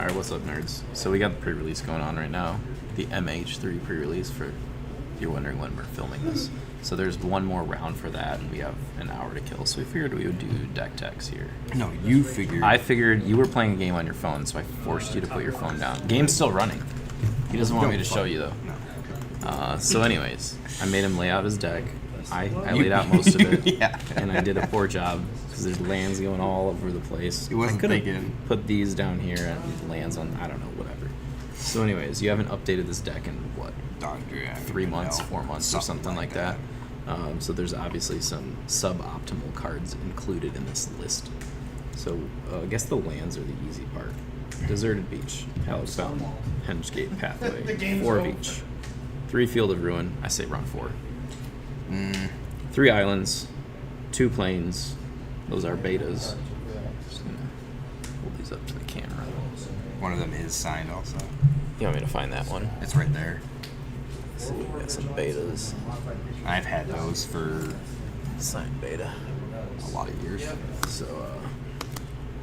Alright, what's up, nerds? So we got the pre-release going on right now. The MH3 pre-release, for if you're wondering when we're filming this. So there's one more round for that, and we have an hour to kill. So we figured we would do deck techs here. No, you figured. I figured you were playing a game on your phone, so I forced you to put your phone down. Game's still running. He doesn't want me to show you, though. No. So anyways, I made him lay out his deck. I laid out most of it, Yeah. and I did a poor job because there's lands going all over the place. It wasn't I could thinking. have put these down here and lands on, I don't know, whatever. So anyways, you haven't updated this deck in, what, 3 months, 4 months, or something like that. So there's obviously some suboptimal cards included in this list. So I guess the lands are the easy part. Deserted Beach, Palace Fountain, Hengegate Pathway, 4 of each. 3 Field of Ruin, I say run 4. 3 islands, 2 plains, those are betas. Just gonna hold these up to the camera. One of them is signed also. You want me to find that one? It's right there. Let's see, we got some betas. I've had those for Signed beta. a lot of years. So,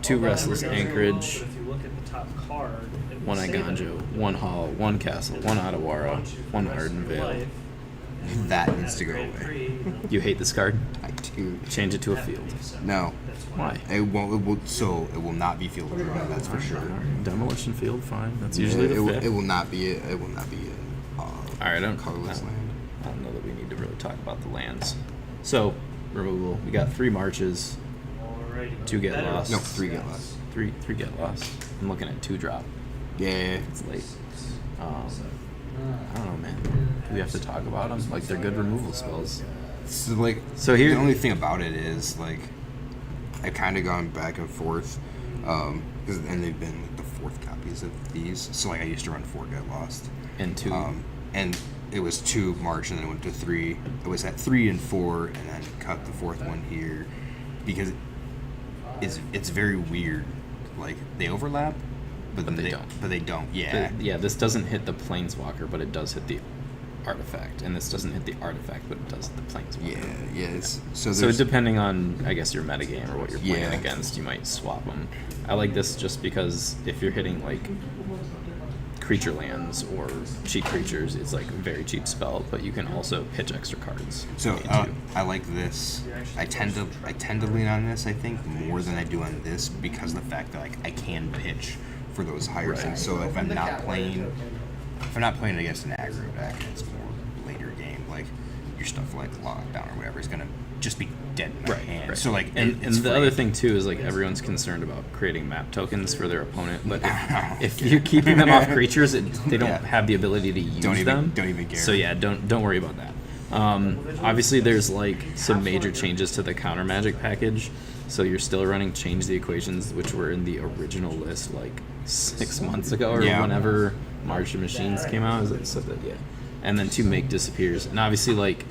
2 Restless Anchorage, 1 Iganjo, 1 Hall, 1 Castle, 1 Ottawara, 1 Ardenvale. That needs to go away. You hate this card? I do. Change it to a field. No. Why? It won't. So it will not be Field of Ruin. That's for sure. Demolition Field, fine. That's usually the fifth. It will not be. It will not be a Alright, I colorless land. don't know that we need to really talk about the lands. So, removal. We got 3 marches, 2 get lost. No, 3 get lost. 3 get lost. I'm looking at 2 drop. Yeah. It's late. I don't know, man. Do we have to talk about them? Like, they're good removal spells. So here, the only thing about it is like I've kind of gone back and forth, and they've been like the 4th copies of these. So like I used to run 4 get lost. And 2. And it was 2 March, and then it went to 3. It was at 3 and 4, and then cut the 4th one here because it's very weird. Like they overlap, but they don't. But they don't. Yeah. Yeah. This doesn't hit the planeswalker, but it does hit the artifact, and this doesn't hit the artifact, but it does hit the planeswalker. Yeah. So depending on, I guess, your metagame or what you're playing Yeah. against, you might swap them. I like this just because if you're hitting like creature lands or cheap creatures, it's like a very cheap spell, but you can also pitch extra cards. So I like this. I tend to lean on this, I think, more than I do on this because of the fact that like I can pitch for those higher things. So if I'm not playing against an aggro deck, it's more later game. Like your stuff like Lockdown or whatever is gonna just be dead in my hand. Right. So like, and the other thing too is like everyone's concerned about creating map tokens for their opponent, but if you're keeping them off creatures, they don't have the ability to use them. Don't even care. So yeah, don't worry about that. Obviously, there's like some major changes to the counter magic package. So you're still running Change the Equations, which were in the original list like 6 months ago or whenever March of Machines came out. Is it said that? Yeah. And then 2 Make Disappears. And obviously, like,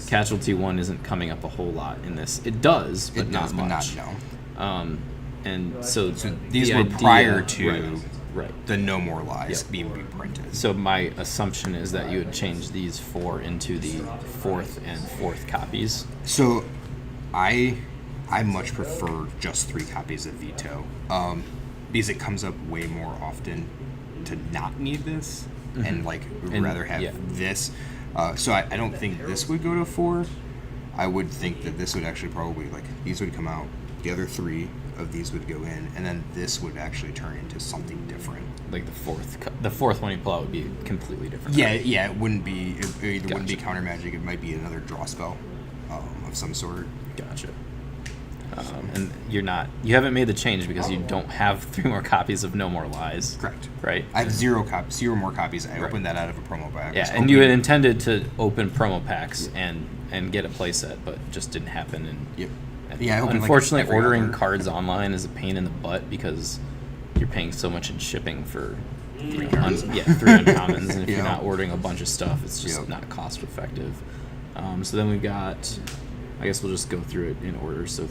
Casualty 1 isn't coming up a whole lot in this. It does, but not much. And so these were idea, prior to right. the No More Lies being reprinted. So my assumption is that you would change these 4 into the 4th and 4th copies. So I much prefer just 3 copies of Veto because it comes up way more often to not need this and like rather have this. So I don't think this would go to 4. I would think that this would actually probably like these would come out. The other 3 of these would go in, and then this would actually turn into something different. Like the 4th one you pull out would be completely different. Yeah, it wouldn't be. It either wouldn't be counter magic. It might be another draw spell of some sort. Gotcha. And you haven't made the change because you don't have 3 more copies of No More Lies. Correct. Right? I have 0 more copies. I opened that out of a promo pack. Yeah, and you had intended to open promo packs and get a playset, but it just didn't happen. And yep. Yeah, unfortunately, like ordering cards online is a pain in the butt because you're paying so much in shipping for 3 cards. 3 uncommons, and if you're not ordering a bunch of stuff, it's just not cost effective. So then we've got, I guess we'll just go through it in order so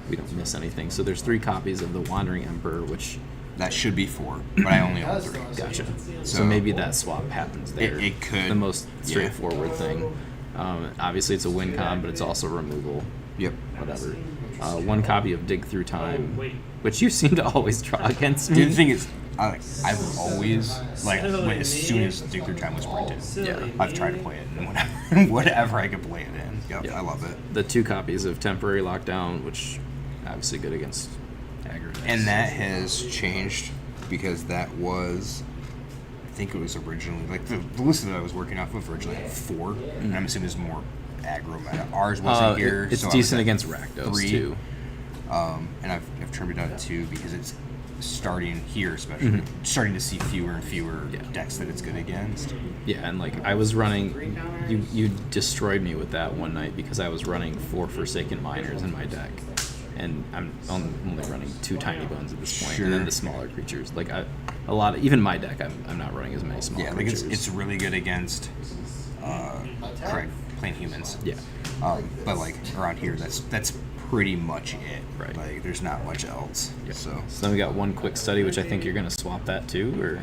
we don't miss anything. So there's 3 copies of the Wandering Emperor, which that should be 4, but I only own 3. Gotcha. So maybe that swap happens there. It could. The most straightforward thing. Obviously, it's a win con, but it's also removal. Yep. Whatever. 1 copy of Dig Through Time, which you seem to always draw against me. The thing is, I've always, like, as soon as Nuclear Time was printed, Yeah. I've tried to play it in whatever I could play it in. Yep, Yeah. I love it. The 2 copies of Temporary Lockdown, which obviously good against aggregates. And that has changed because that was, I think it was originally, like, the list that I was working off of originally had 4, and I'm assuming it's more aggro meta. Ours wasn't here. It's so I was decent at against Rakdos 3. too. And I've trimmed it down to 2 because it's starting here, especially starting to see fewer and fewer decks that it's good against. Yeah, and like I was running, you destroyed me with that one night because I was running 4 Forsaken Miners in my deck, and I'm only running 2 Tiny Bones at this point, and then the smaller creatures. Like even my deck, I'm not running as many small creatures. Like it's really good against Craig playing humans. Yeah. But like around here, that's pretty much it. Right. Like there's not much else. Yeah. So then we got one quick study, which I think you're gonna swap that too, or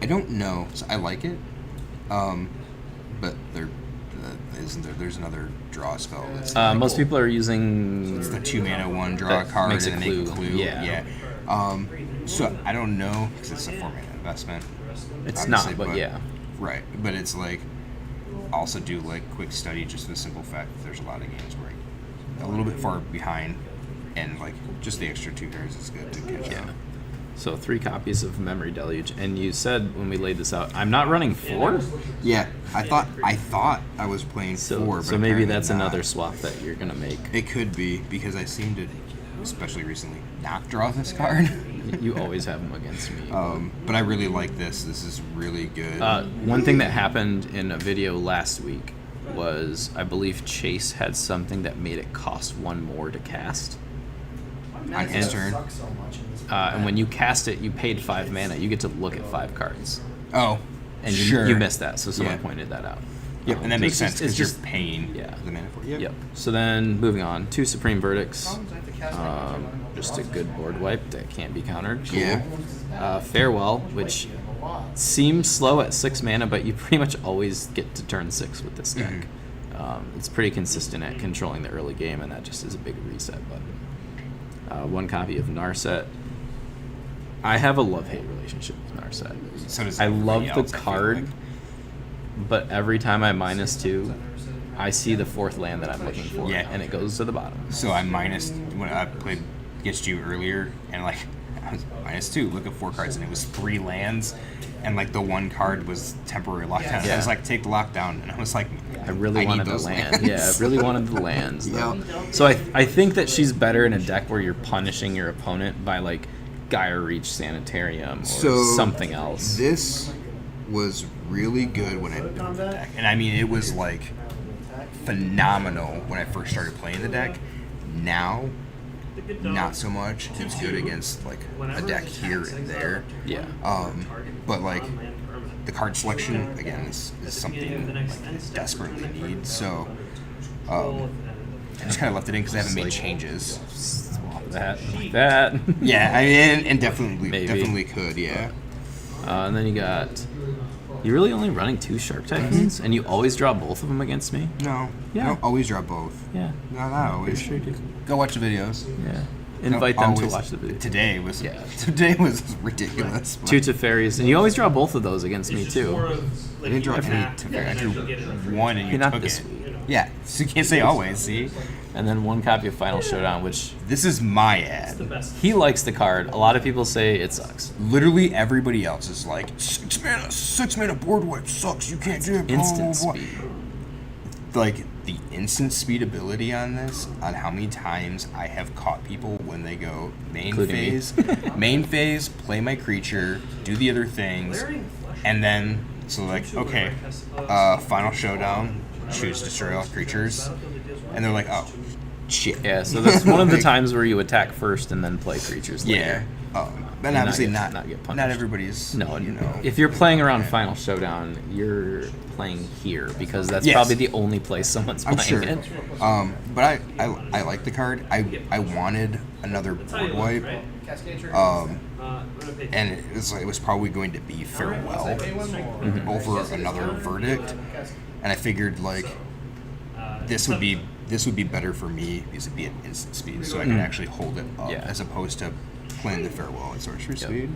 I don't know. So I like it, but there's another draw spell. That's most people are using. It's the 2 mana 1 draw that a card makes and a then make a clue. clue. Yeah. So I don't know because it's a 4 mana investment. It's obviously, not, but yeah. Right, but it's like also do like quick study just for the simple fact that there's a lot of games where you're a little bit far behind, and like just the extra 2 cards is good to catch up. So 3 copies of Memory Deluge, and you said when we laid this out, I'm not running 4. Yeah, I thought I was playing 4. So but maybe apparently that's not. another swap that you're gonna make. It could be because I seem to, especially recently, not draw this card. You always have them against me. But I really like this. This is really good. One thing that happened in a video last week was I believe Chase had something that made it cost 1 more to cast. On his turn. And when you cast it, you paid 5 mana. You get to look at 5 cards. Oh, And sure. you missed that, so someone Yeah. pointed that out. Yep, and that makes it's sense just- because it's you're just- paying yeah. the mana for it. Yep. So then, moving on, 2 Supreme Verdicts. Just a good board wipe that can't be countered. Cool. Yeah. Farewell, which seems slow at 6 mana, but you pretty much always get to turn 6 with this deck. It's pretty consistent at controlling the early game, and that just is a big reset button. 1 copy of Narset. I have a love-hate relationship with Narset. So does I love everybody the else, I feel card, like. but every time I -2, I see the 4th land that I'm looking for, Yeah. and it goes to the bottom. So I minus when I played against you earlier, and like I was -2. Look at 4 cards, and it was 3 lands, and like the 1 card was temporary lockdown. Yeah. I was like, take the lockdown, and I was like, I really need wanted the those land. lands. Yeah, I really wanted the lands. Though. Yeah. So I think that she's better in a deck where you're punishing your opponent by like Gaia Reach Sanitarium or something else. This was really good when I built the deck, and I mean it was like phenomenal when I first started playing the deck. Now, not so much. It's good against like a deck here and there. Yeah. But like the card selection again is something like I desperately need. So I just kind of left it in because I haven't made changes. Swap that like that. Yeah, I mean, and definitely Maybe. could. Yeah. And then you got. You're really only running 2 Shark Typhoons, and you always draw both of them against me? No. Yeah. I don't always draw both. Yeah. No, not always. Sure do. Go watch the videos. Yeah. Invite them to Always. watch the video. Today was Yeah. ridiculous. 2 Teferis, and you always draw both of those against me too. I didn't draw any Teferi. I drew 1 and you Not took this it. week. Yeah, so you can't say always. See, And then 1 copy of Final Showdown, which this is my ad. he likes the card. A lot of people say it sucks. Literally everybody else is like 6 mana board wipe sucks. You can't do it. Blah, Instant blah, blah. speed. Like the instant speed ability on this, on how many times I have caught people when they go main Including me. phase, main phase, play my creature, do the other things, and then so like okay, Final Showdown, choose destroy all creatures, and they're like, oh shit. Yeah, so that's one of the Like, times where you attack first and then play creatures Yeah. later. And not obviously get- not not get not punished. everybody's No, you know. if you're playing around Final Showdown, you're playing here because that's Yes. probably the only place someone's I'm playing sure. it. But I like the card. I wanted another board wipe. And it was probably going to be Farewell over another Verdict. And I figured like this would be better for me because it'd be at instant speed, so I could actually hold it up Yeah. as opposed to playing the Farewell at Sorcery Speed.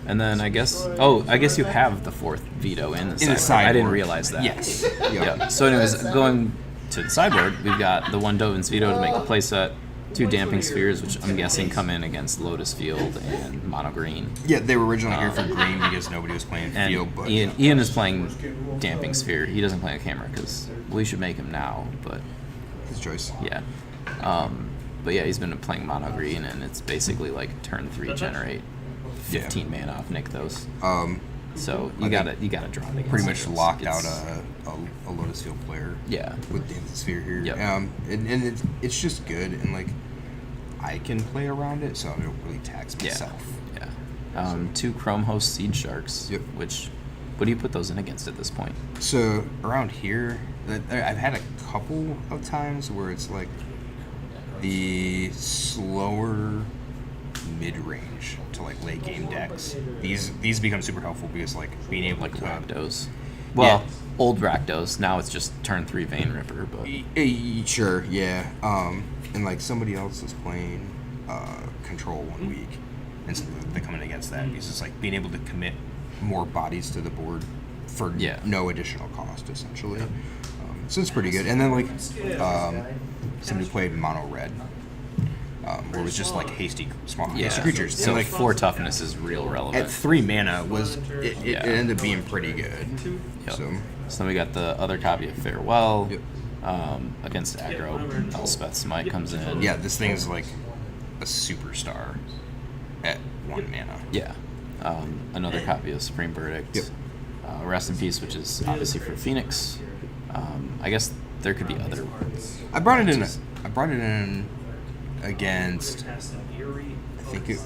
And then I guess you have the 4th veto in the sideboard. sideboard. I didn't realize that. Yes. Yeah. So anyways, going to the sideboard, we've got the 1 Dovin's veto to make the playset, 2 damping spheres, which I'm guessing come in against Lotus Field and Mono Green. Yeah, they were originally here for green because nobody was playing And field. But Ian is playing damping sphere. He doesn't play a camera because we should make him now, but his choice. yeah. But yeah, he's been playing Mono Green, and it's basically like turn 3 generate 15 mana off Nykthos. So you gotta draw it against Pretty much those. locked It's- out a Lotus Field player. Yeah. With Dancing Sphere here. Yep. And it's just good, and like I can play around it, so I don't really tax Yeah. myself. Yeah. 2 Chrome Host Seed Sharks. Yep. Which, what do you put those in against at this point? So around here, I've had a couple of times where it's like the slower mid-range to like late game decks. These become super helpful because like being able Like to Rakdos. Well, old Rakdos. Now it's just turn 3 Vein Ripper, but Sure, yeah. And like somebody else is playing Control 1 week, and so they're coming against that because it's like being able to commit more bodies to the board for no additional cost, essentially. So it's pretty good. And then like somebody played Mono Red, where it was just like hasty creatures. So And, like 4 toughness is real relevant. at 3 mana it ended up being pretty good. Yep. So then we got the other copy of Farewell. Yep. Against aggro, Elspeth's Smite comes in. yeah, this thing is like a superstar at 1 mana. Yeah. Another copy of Supreme Verdict. Yep. Rest in Peace, which is obviously for Phoenix. I guess there could be other. I brought it in against, I think it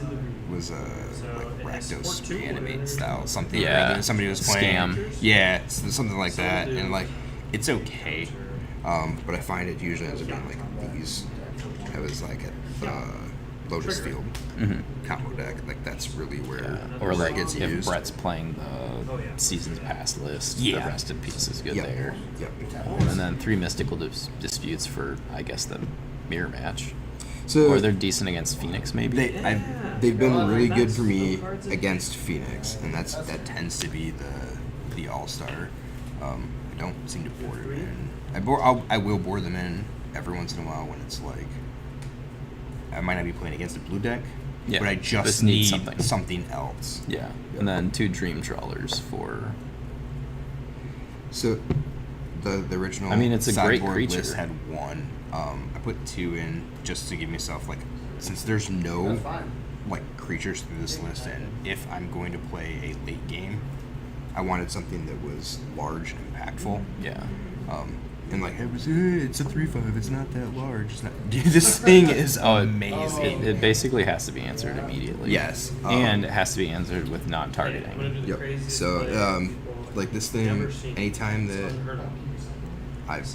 was like Rakdos Reanimate style something. Yeah. Somebody was playing. Scam. Yeah, something like that, and like it's okay, but I find it usually ends up being like these. I was like at Lotus Field combo deck. Like that's really where Or where like it gets if used. Brett's playing the Seasons Past list, Yeah. the Rest in Peace is good Yep. there. Yep. And then 3 Mystical Disputes for, I guess, the mirror match. So Or they're decent against Phoenix, maybe? they've been really good for me against Phoenix, and that tends to be the all-star. I don't seem to board them in. I will board them in every once in a while when it's like I might not be playing against a blue deck, Yeah, but I just need need something else. Yeah. And then 2 Dream Trawlers for... So the original I mean, it's a great sideboard creature. list had 1. I put 2 in just to give myself like, since there's no like creatures through this list, and if I'm going to play a late game, I wanted something that was large and impactful. Yeah. And like it's a 3/5. It's not that large. It's not, dude, this thing is amazing. It basically has to be answered immediately. Yes. And it has to be answered with non-targeting. Yep. So like this thing, anytime that I've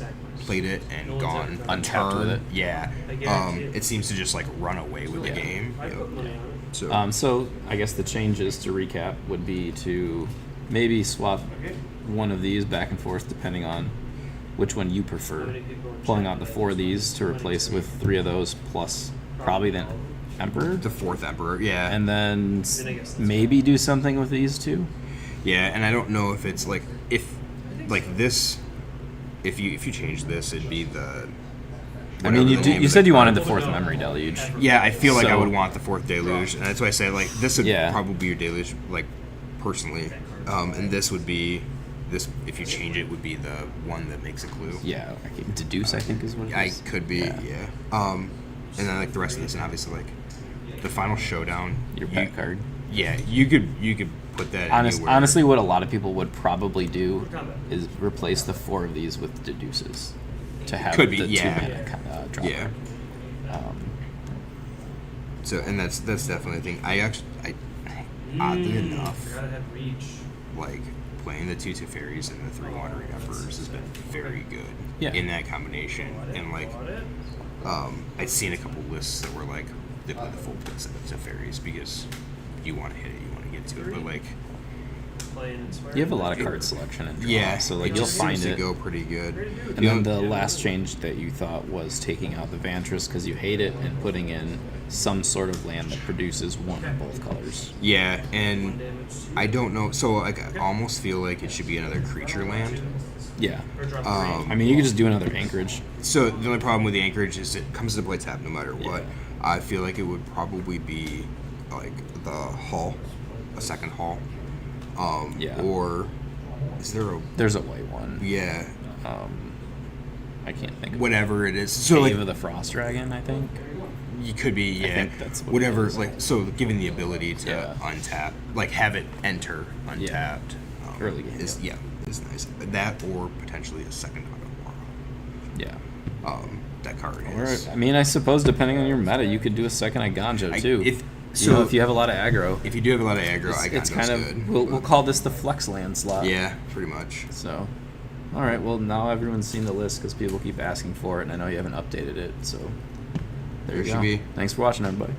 played it and gone Untapped with it. yeah, it seems to just like run away with the game. So So I guess the changes to recap would be to maybe swap one of these back and forth depending on which one you prefer. Pulling out the 4 of these to replace with 3 of those plus probably then Emperor. the 4th Emperor, yeah, And then maybe do something with these 2. yeah, and I don't know if it's like if like this. If you change this, it'd be the. I mean, you said you wanted the 4th Memory Deluge. Yeah, I feel like I So- would want the 4th Deluge, and that's why I say like this would Yeah. probably be your Deluge, like personally, and this would be this. If you change it, would be the one that makes a clue. Yeah, Deduce I think is what it I is. could be, yeah. And then like the rest of this, and obviously like the final showdown. Your pet card. Yeah, you could put that anywhere. Honestly, what a lot of people would probably do is replace the 4 of these with Deduces to have Could be, the 2 yeah. mana kind of dropper. Yeah. So and that's definitely a thing. I oddly enough, like playing the 2 Teferis and the 3 Wandering Emperors has been very good in that combination. And like, I'd seen a couple lists that were like they play the full set of Teferis because you want to hit it, you want to get to it. But like, You have a lot of card selection in draw, Yeah, so like it you'll just find seems it. to go pretty good. And then the last change that you thought was taking out the Vantress because you hate it and putting in some sort of land that produces one of both colors. Yeah, and I don't know. So like, I almost feel like it should be another creature land. Yeah. I mean, you could just do another anchorage. So the only problem with the anchorage is it comes to play tap no matter what. Yeah. I feel like it would probably be like the hull, a second hull. Yeah. Or is there a? There's a white one. Yeah. I can't think of Whatever it is. So like, Cave of the Frost Dragon, I think. you could be, yeah. I think that's what whatever. it is. Like, so given the ability to Yeah. untap, like have it enter untapped. Early game. Is is nice. That or potentially a second Aurora. Yeah. That card Or, is. I mean, I suppose depending on your meta, you could do a second Iganjo too. If You know, if you have a lot of aggro. if you do have a lot of aggro, It's Iganjo's kind of good. we'll call this the flex land slot. Yeah, pretty much. So, all right. Well, now everyone's seen the list because people keep asking for it, and I know you haven't updated it. So, there you There go. should be. Thanks for watching, everybody.